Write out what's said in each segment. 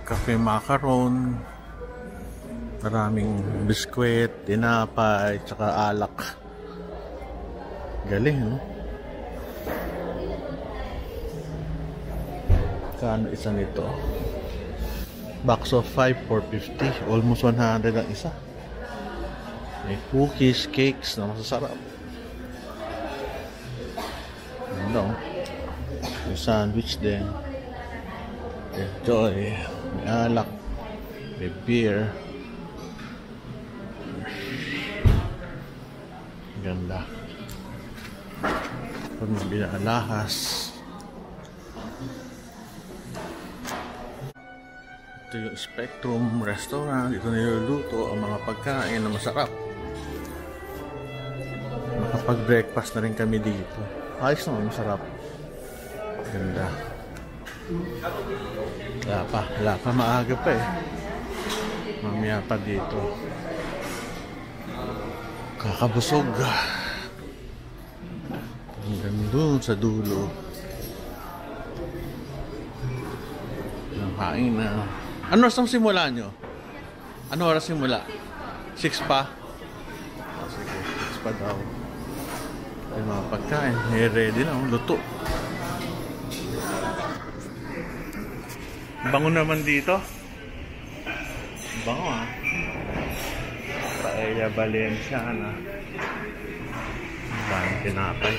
Cafe macaron. Maraming biskwit, tinapay, tsaka alak. Galing, no? Kano isa nito? Box of 5, 450. Almost 100 ang isa. May cookies, cakes na masasarap. Ano? May sandwich din. Enjoy. May alak. May beer. Ganda. Pamilya alahas. Ito yung Spectrum Restaurant. Ito niluluto ang mga pagkain na masarap. Nakapag-breakfast na rin kami dito. Ayos naman, masarap. Ganda. Wala pa, maaga pa eh. Mamaya pa dito. Kakabusog. Hanggang doon sa dulo. Nakain na. Ano oras ang simula nyo? Ano oras simula? 6 pa? Oh, sige, 6 pa daw. Ay, mga pagkain. Ready na. Luto. Bango naman dito. Bango ah. Paella Valenciana. Daming tinapay.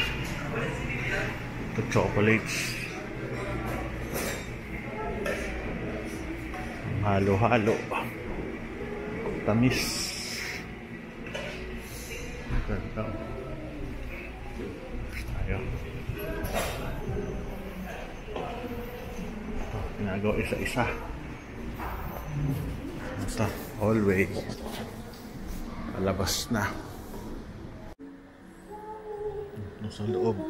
Ito chocolates. Halo-halo. Tamis. Ganda. Tayo. Ginagawa isa-isa. Basta, always. Palabas na. Sa loob.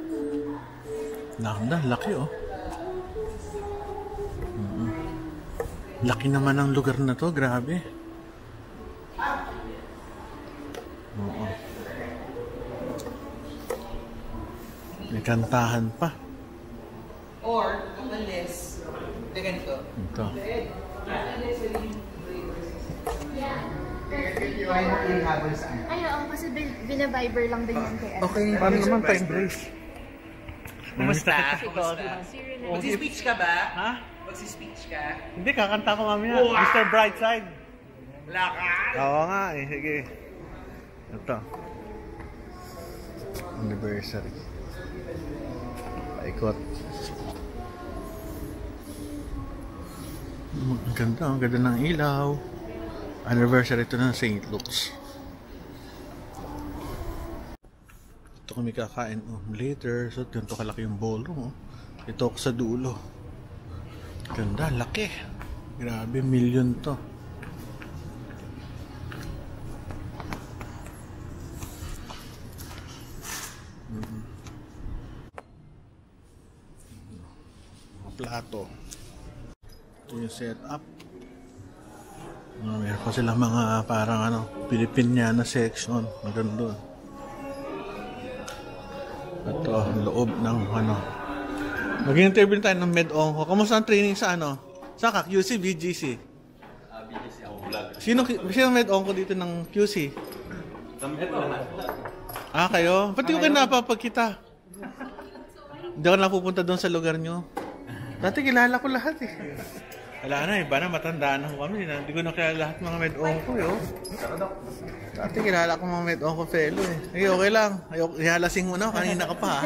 Nakanda, laki oh. Laki naman ang lugar na to, grabe. Oo. May kantahan pa. Or, umalis. Ganito. Ito. Ay, oo, kasi bina-viber lang din yan kaya. Okay, paano naman time brace? Kumusta? Magsi-speech ka ba? Ha? Magsi-speech ka? Hindi, kakanta ko mamaya. Mr. Brightside. Wala ka? Oo nga eh, sige. Ito. Anniversary. Paikot. Ang ganda ng ilaw. Anniversary ito ng St. Luke's. Ito kami kakain later. So, ganito kalaki yung ballroom. Ito ako sa dulo. Ganda, laki. Grabe, million to. Plato. Ito yung setup. Meron pa sila mga parang ano, Filipiniana section. Maganda. Ito, loob ng ano. Mag-interview tayo ng Med-Onco. Kamusta ang training sa ano? Saan ka? QC, BGC? BGC ako vlog. Sino Med-Onco dito ng QC? Ah, kayo? Ba't di ko kayo napapagkita? Hindi ako napupunta doon sa lugar nyo. Dati kilala ko lahat eh. Wala na, iba na, matandaan na ko kami. Hindi ko nakilala lahat mga Med-Onco eh. Dati kilala ko mga Med-Onco fellow eh. Sige, okay lang. Ihalasing mo na, kanina ka pa ha.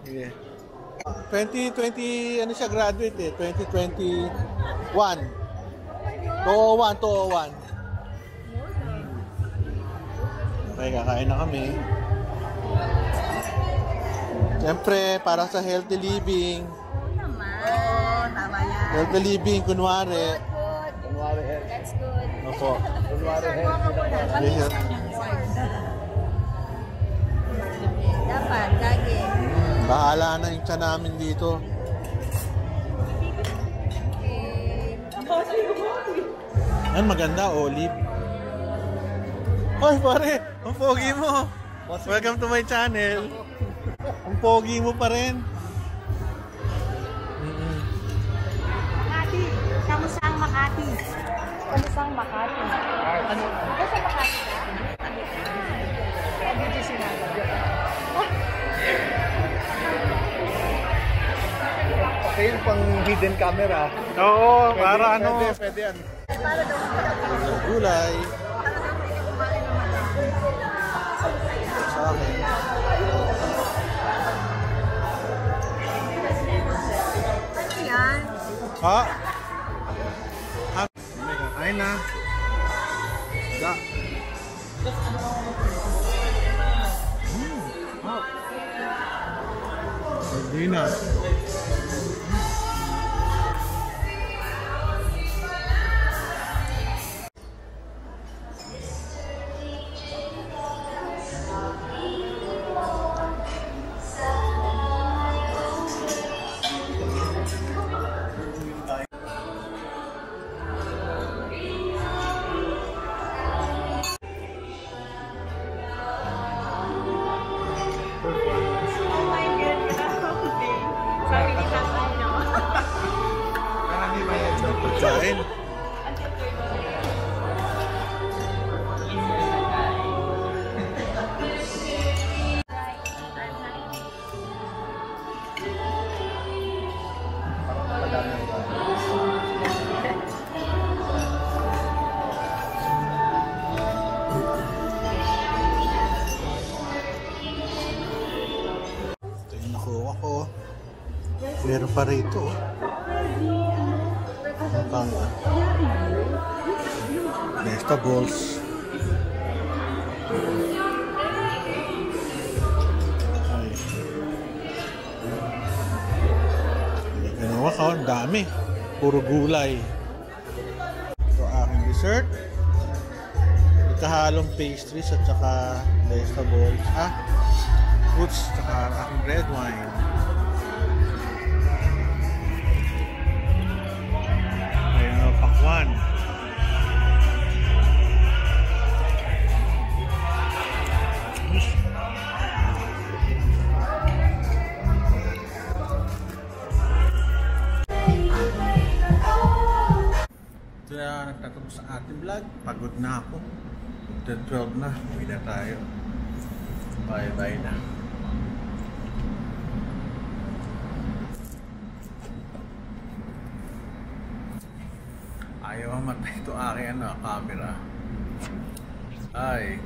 Sige. 2020, ano siya, graduate eh. 2021. 201. Okay, kakain na kami. Siyempre, para sa healthy living. Tama yan. Healthy living, kunwari. That's good. Opo. Kunwari healthy. Dapat, lagi. Bahala na yung tiyan namin dito. Yan, maganda, olive. Hoy, pare, ang pogi mo. Welcome to my channel. Ang pogi mo pa rin. Ati, kamusta Ano sang Makati? Ano? Nasa Makati ka? Dito sinabi. Okay, yung pang hidden camera. Oo, para ano. Pwede yan. Para daw Gulay. para daw hindi kumain ng madami. Sa akin. Ano yan? Ha? Ay na. Da. Hindi na. Oh my goodness. Sabi ni Tatay, no? Parang hindi may headshot. Pagkain. Ito yung nakuha ko. Meron pa rito. Mukhang vegetables. Ay. Ginawa ko, ang dami. Puro gulay. Ito aking dessert. Kahalong pastries at saka vegetables. Fruits at saka aking red wine. Ayun, pakwan. Ito na nagtatapos sa ating vlog. Pagod na ako. 12 na. Uwi na tayo. Bye bye na. Ayaw matay ito aking camera. Ay.